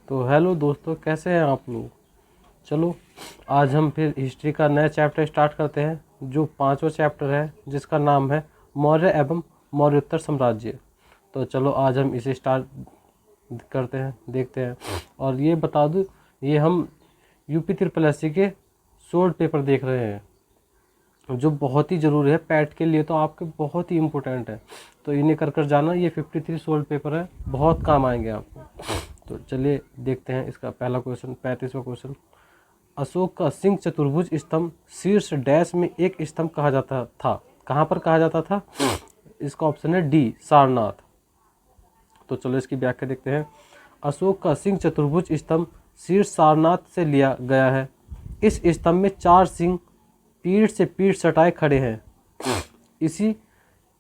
तो हेलो दोस्तों, कैसे हैं आप लोग। चलो आज हम फिर हिस्ट्री का नया चैप्टर स्टार्ट करते हैं, जो 5वां चैप्टर है, जिसका नाम है मौर्य एवं मौर्योत्तर साम्राज्य। तो चलो आज हम इसे स्टार्ट करते हैं, देखते हैं। और ये बता दूं, ये हम यूपी SSC के शॉर्ट पेपर देख रहे हैं, जो बहुत ही ज़रूरी है पैट के लिए, तो आपके बहुत ही इम्पोर्टेंट है। तो इन्हें कर जाना, ये 53 शॉर्ट पेपर है, बहुत काम आएंगे आपको। तो चलिए देखते हैं इसका पहला क्वेश्चन, 35वां क्वेश्चन। अशोक का सिंह चतुर्भुज स्तंभ शीर्ष डैश में एक स्तंभ कहा जाता था। कहाँ पर कहा जाता था? इसका ऑप्शन है डी, सारनाथ। तो चलो इसकी व्याख्या देखते हैं। अशोक का सिंह चतुर्भुज स्तंभ शीर्ष सारनाथ से लिया गया है। इस स्तंभ में 4 सिंह पीठ से पीठ सटाए खड़े हैं।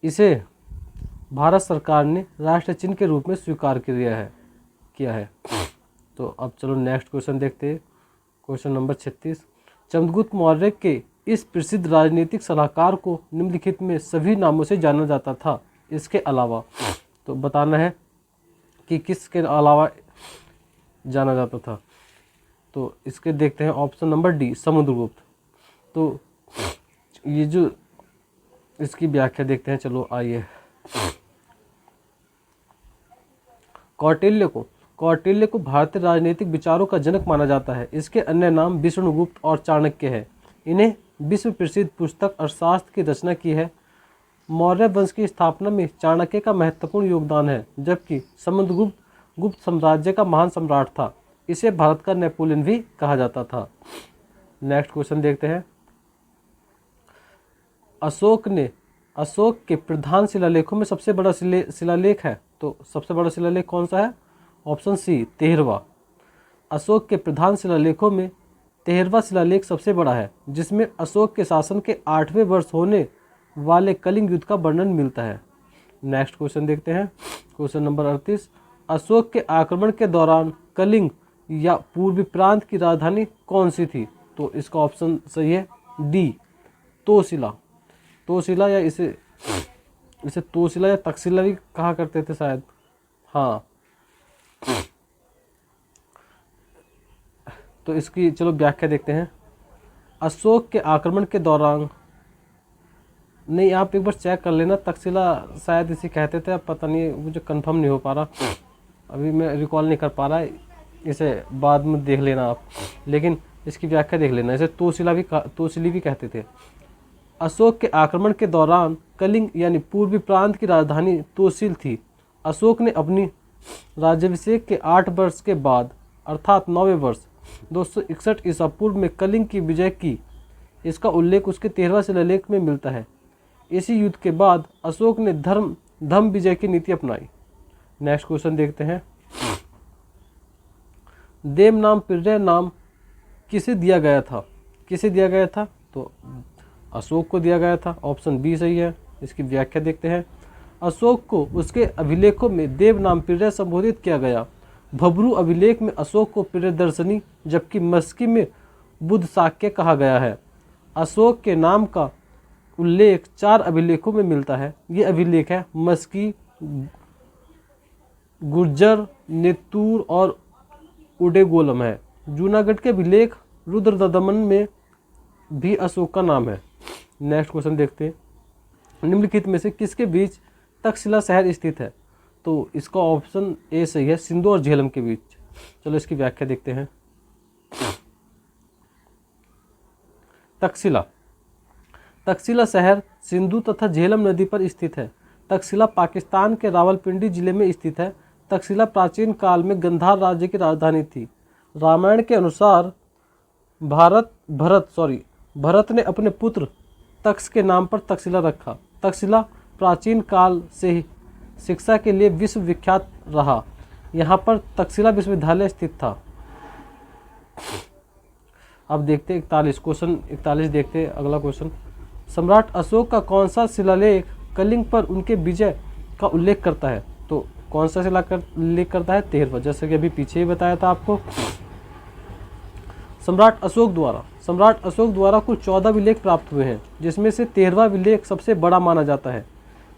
इसे भारत सरकार ने राष्ट्र चिन्ह के रूप में स्वीकार किया है। तो अब चलो नेक्स्ट क्वेश्चन देखते हैं, क्वेश्चन नंबर 36। चंद्रगुप्त मौर्य के इस प्रसिद्ध राजनीतिक सलाहकार को निम्नलिखित में सभी नामों से जाना जाता था, इसके अलावा। तो बताना है कि किसके अलावा जाना जाता था। तो इसके देखते हैं ऑप्शन नंबर डी, समुद्रगुप्त। तो ये जो इसकी व्याख्या देखते हैं, चलो आइए। कौटिल्य को भारतीय राजनीतिक विचारों का जनक माना जाता है। इसके अन्य नाम विष्णुगुप्त और चाणक्य है। इन्हें विश्व प्रसिद्ध पुस्तक अर्थशास्त्र की रचना की है। मौर्य वंश की स्थापना में चाणक्य का महत्वपूर्ण योगदान है, जबकि समुद्रगुप्त गुप्त साम्राज्य का महान सम्राट था। इसे भारत का नेपोलियन भी कहा जाता था। नेक्स्ट क्वेश्चन देखते हैं। अशोक के प्रधान शिलालेखों में सबसे बड़ा शिलालेख है। तो सबसे बड़ा शिलालेख कौन सा है? Option C, 13वां। अशोक के प्रधान शिलालेखों में 13वां शिलालेख सबसे बड़ा है, जिसमें अशोक के शासन के 8वें वर्ष होने वाले कलिंग युद्ध का वर्णन मिलता है। नेक्स्ट क्वेश्चन देखते हैं, क्वेश्चन नंबर 38। अशोक के आक्रमण के दौरान कलिंग या पूर्वी प्रांत की राजधानी कौन सी थी? तो इसका ऑप्शन सही है डी, तोशिला, या इसे तोशिला या तक्षशिला भी कहा करते थे शायद। हाँ, तो इसकी चलो व्याख्या देखते हैं। अशोक के आक्रमण के दौरान, नहीं आप एक बार चेक कर लेना, तक्षशिला शायद इसे कहते थे, अब पता नहीं, मुझे कंफर्म नहीं हो पा रहा, अभी मैं रिकॉल नहीं कर पा रहा, इसे बाद में देख लेना आप, लेकिन इसकी व्याख्या देख लेना। इसे तोशिली भी कहते थे। अशोक के आक्रमण के दौरान कलिंग यानी पूर्वी प्रांत की राजधानी तोशिल थी। अशोक ने अपनी राज्याभिषेक के 8 वर्ष के बाद, अर्थात 9वें वर्ष 261 ईसा पूर्व में कलिंग की विजय की। इसका उल्लेख उसके 13वां शिलालेख में मिलता है। इसी युद्ध के बाद अशोक ने धर्म विजय की नीति अपनाई। नेक्स्ट क्वेश्चन देखते हैं। देवनामपिर्य नाम किसे दिया गया था? तो अशोक को दिया गया था, ऑप्शन बी सही है। इसकी व्याख्या देखते हैं। अशोक को उसके अभिलेखों में देवनामपिर्य संबोधित किया गया। भब्रू अभिलेख में अशोक को प्रियदर्शनी, जबकि मस्की में बुद्ध शाक्य कहा गया है। अशोक के नाम का उल्लेख 4 अभिलेखों में मिलता है। ये अभिलेख है मस्की, गुर्जर, नेतूर और उडेगोलम है। जूनागढ़ के अभिलेख रुद्रदमन में भी अशोक का नाम है। नेक्स्ट क्वेश्चन देखते हैं। निम्नलिखित में से किसके बीच तक्षशिला शहर स्थित है? तो इसका ऑप्शन ए सही है, सिंधु और झेलम के बीच। चलो इसकी व्याख्या देखते हैं। तक्षशिला शहर सिंधु तथा झेलम नदी पर स्थित है। तक्षशिला पाकिस्तान के रावलपिंडी जिले में स्थित है। तक्षशिला प्राचीन काल में गंधार राज्य की राजधानी थी। रामायण के अनुसार भरत ने अपने पुत्र तक्ष के नाम पर तक्षशिला रखा। तक्षशिला प्राचीन काल से ही शिक्षा के लिए विश्व विख्यात रहा। यहाँ पर तक्षशिला विश्वविद्यालय स्थित था। अब देखते हैं 41 देखते हैं अगला क्वेश्चन। सम्राट अशोक का कौन सा शिलालेख कलिंग पर उनके विजय का उल्लेख करता है? तो कौन सा उल्लेख करता है? 13वां, जैसे कि अभी पीछे ही बताया था आपको। सम्राट अशोक द्वारा कुल 14 अभिलेख प्राप्त हुए हैं, जिसमें से 13वां अभिलेख सबसे बड़ा माना जाता है।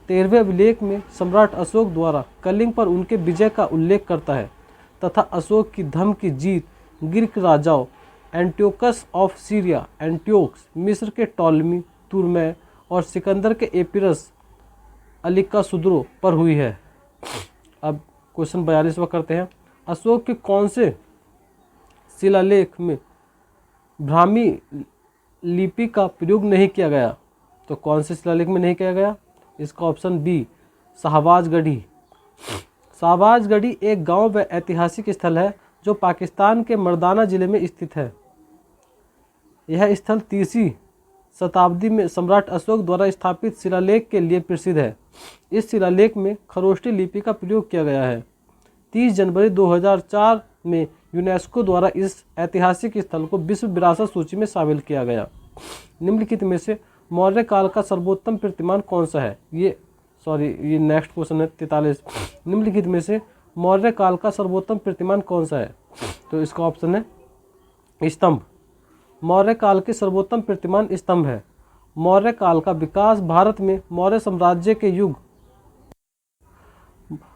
13वें अभिलेख में सम्राट अशोक द्वारा कलिंग पर उनके विजय का उल्लेख करता है। तथा अशोक की धर्म की जीत ग्रीक राजाओं एंटियोकस ऑफ सीरिया, एंटियोक्स मिस्र के टॉलमी तुर्मै और सिकंदर के एपिरस अलिकासुद्रो पर हुई है। अब क्वेश्चन 42वां करते हैं। अशोक के कौन से शिलालेख में ब्राह्मी लिपि का प्रयोग नहीं किया गया? तो कौन से शिलालेख में नहीं किया गया? इसका ऑप्शन बी शाहबाजगढ़ी। शाहबाजगढ़ी एक गांव व ऐतिहासिक स्थल है जो पाकिस्तान के मर्दाना जिले में स्थित है। यह स्थल 30वीं शताब्दी में सम्राट अशोक द्वारा स्थापित शिलालेख के लिए प्रसिद्ध है। इस शिलालेख में खरोष्टी लिपि का प्रयोग किया गया है। 30 जनवरी 2004 में यूनेस्को द्वारा इस ऐतिहासिक स्थल को विश्व विरासत सूची में शामिल किया गया। निम्नलिखित में से मौर्य काल का सर्वोत्तम प्रतिमान कौन सा है? ये नेक्स्ट क्वेश्चन है 43। निम्नलिखित में से मौर्य काल का सर्वोत्तम प्रतिमान कौन सा है? तो इसका ऑप्शन है स्तंभ। मौर्य काल के सर्वोत्तम प्रतिमान स्तंभ है। मौर्य काल का विकास भारत में मौर्य साम्राज्य के युग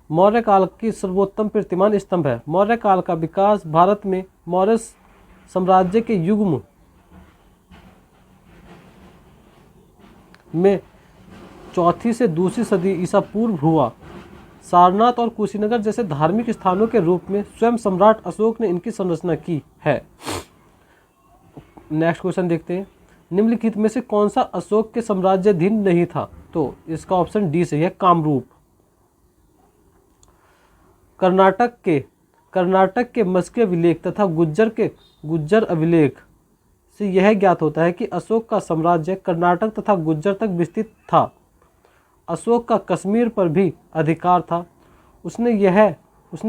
मौर्य काल की सर्वोत्तम प्रतिमान स्तंभ है। मौर्य काल का विकास भारत में मौर्य साम्राज्य के युग में 4वीं से 2वीं सदी ईसा पूर्व हुआ। सारनाथ और कुशीनगर जैसे धार्मिक स्थानों के रूप में स्वयं सम्राट अशोक ने इनकी संरचना की है। नेक्स्ट क्वेश्चन देखते हैं। निम्नलिखित में से कौन सा अशोक के साम्राज्याधीन नहीं था? तो इसका ऑप्शन डी सही है, कामरूप। कर्नाटक के मस्की अभिलेख तथा गुज्जर अभिलेख से यह ज्ञात होता है कि अशोक का साम्राज्य कर्नाटक तथा गुज्जर तक विस्तृत था। अशोक का कश्मीर पर भी अधिकार था। उसने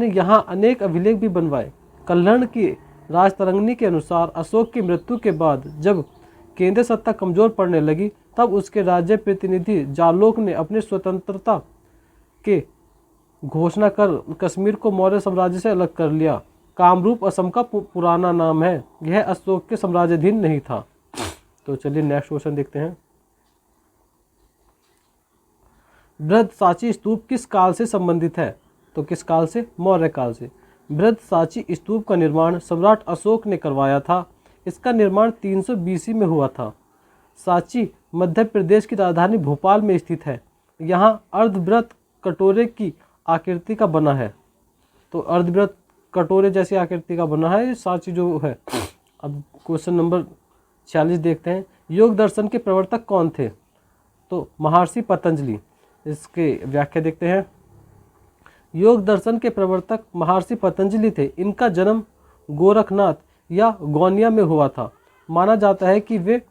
यहाँ अनेक अभिलेख भी बनवाए। कल्हण की राजतरंगिणी के अनुसार अशोक की मृत्यु के बाद जब केंद्रीय सत्ता कमजोर पड़ने लगी तब उसके राज्य प्रतिनिधि जालोक ने अपनी स्वतंत्रता के घोषणा कर कश्मीर को मौर्य साम्राज्य से अलग कर लिया। कामरूप असम का पुराना नाम है। यह अशोक के साम्राज्याधीन नहीं था। तो चलिए नेक्स्ट क्वेश्चन देखते हैं। बृहद स्तूप किस काल से संबंधित है? तो किस काल से? मौर्य काल से। बृहद स्तूप का निर्माण सम्राट अशोक ने करवाया था। इसका निर्माण 300 BC में हुआ था। सांची मध्य प्रदेश की राजधानी भोपाल में स्थित है। यहाँ अर्धवृत्त कटोरे की आकृति का बना है। तो अर्धवृत्त कटोरे जैसी आकृति का बना है सांची जो है। अब क्वेश्चन नंबर 46 देखते हैं। योग दर्शन के प्रवर्तक कौन थे? तो महर्षि पतंजलि। इसके व्याख्या देखते हैं। योग दर्शन के प्रवर्तक महर्षि पतंजलि थे। इनका जन्म गोरखनाथ या गोनिया में हुआ था। माना जाता है कि वे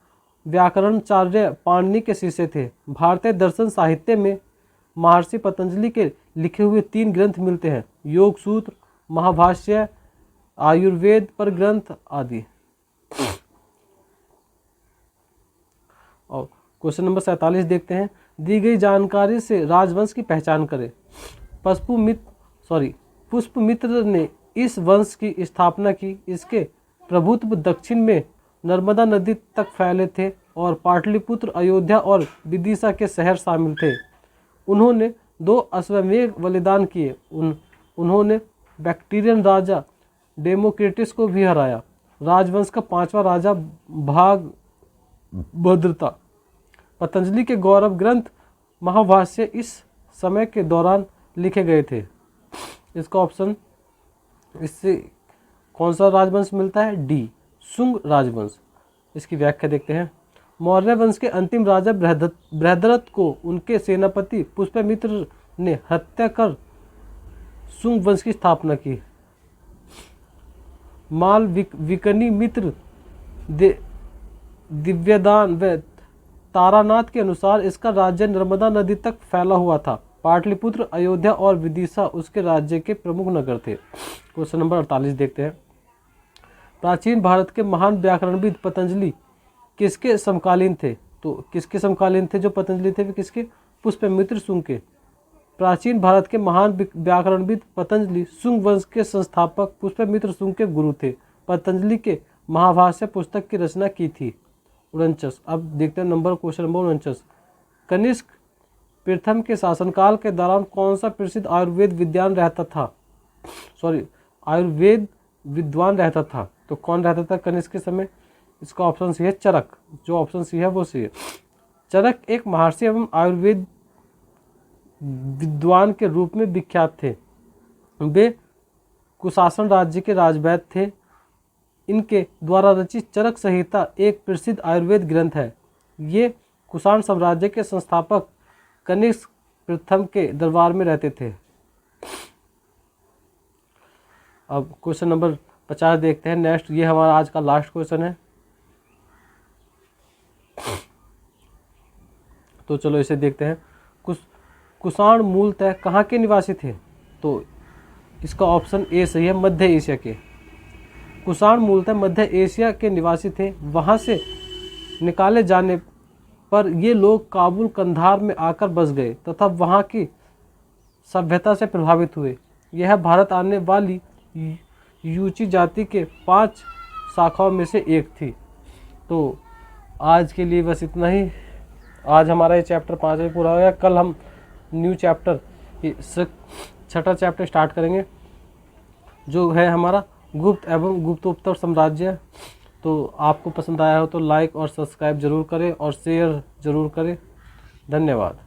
व्याकरणाचार्य पाणिनि के शिष्य थे। भारतीय दर्शन साहित्य में महर्षि पतंजलि के लिखे हुए 3 ग्रंथ मिलते हैं: योग सूत्र, महाभाष्य, आयुर्वेद पर ग्रंथ आदि। और क्वेश्चन नंबर 47 देखते हैं। दी गई जानकारी से राजवंश की पहचान करें। पुष्पमित्र ने इस वंश की स्थापना की। इसके प्रभुत्व दक्षिण में नर्मदा नदी तक फैले थे और पाटलिपुत्र, अयोध्या और विदिशा के शहर शामिल थे। उन्होंने 2 अश्वमेध बलिदान किए। उन्होंने बैक्टीरियन राजा डेमोक्रेटिस को भी हराया। राजवंश का 5वां राजा भागभद्र था। पतंजलि के गौरव ग्रंथ महाभाष्य इस समय के दौरान लिखे गए थे। इसका ऑप्शन, इससे कौन सा राजवंश मिलता है? डी, शुंग राजवंश। इसकी व्याख्या देखते हैं। मौर्य वंश के अंतिम राजा बृहद्रथ को उनके सेनापति पुष्पमित्र ने हत्या कर शुंग वंश की स्थापना की। मालविकनी मित्र, दिव्यदान व तारानाथ के अनुसार इसका राज्य नर्मदा नदी तक फैला हुआ था। पाटलिपुत्र, अयोध्या और विदिशा उसके राज्य के प्रमुख नगर थे। क्वेश्चन नंबर 48 देखते हैं। प्राचीन भारत के महान व्याकरणविद पतंजलि किसके समकालीन थे? तो किसके समकालीन थे जो पतंजलि थे? वे किसके? पुष्पमित्र शुंग के। प्राचीन भारत के महान व्याकरणविद पतंजलि शुंग वंश के संस्थापक पुष्पमित्र शुंग के गुरु थे। पतंजलि के महाभाष्य पुस्तक की रचना की थी। 49। अब देखते हैं क्वेश्चन नंबर 49। कनिष्क प्रथम के शासनकाल के दौरान कौन सा प्रसिद्ध आयुर्वेद विद्वान रहता था? आयुर्वेद विद्वान रहता था। तो कौन रहता था कनिष्क के समय? इसका ऑप्शन सी है चरक। जो ऑप्शन सी है वो सी है। चरक एक महर्षि एवं आयुर्वेद विद्वान के रूप में विख्यात थे। वे कुशासन राज्य के राजवैद्य थे। इनके द्वारा रचित चरक संहिता एक प्रसिद्ध आयुर्वेद ग्रंथ है। ये कुषाण साम्राज्य के संस्थापक कनिष्क प्रथम के दरबार में रहते थे। अब क्वेश्चन नंबर 50 देखते हैं नेक्स्ट। ये हमारा आज का लास्ट क्वेश्चन है, तो चलो इसे देखते हैं। कुषाण मूलतः कहाँ के निवासी थे? तो इसका ऑप्शन ए सही है, मध्य एशिया के। कुषाण मूलतः मध्य एशिया के निवासी थे। वहाँ से निकाले जाने पर ये लोग काबुल कंधार में आकर बस गए तथा वहाँ की सभ्यता से प्रभावित हुए। यह भारत आने वाली यूची जाति के 5 शाखाओं में से एक थी। तो आज के लिए बस इतना ही। आज हमारा ये चैप्टर 5 में पूरा हो गया। कल हम न्यू चैप्टर 6ठा चैप्टर स्टार्ट करेंगे, जो है हमारा गुप्त एवं गुप्तोत्तर साम्राज्य। तो आपको पसंद आया हो तो लाइक और सब्सक्राइब जरूर करें और शेयर जरूर करें। धन्यवाद।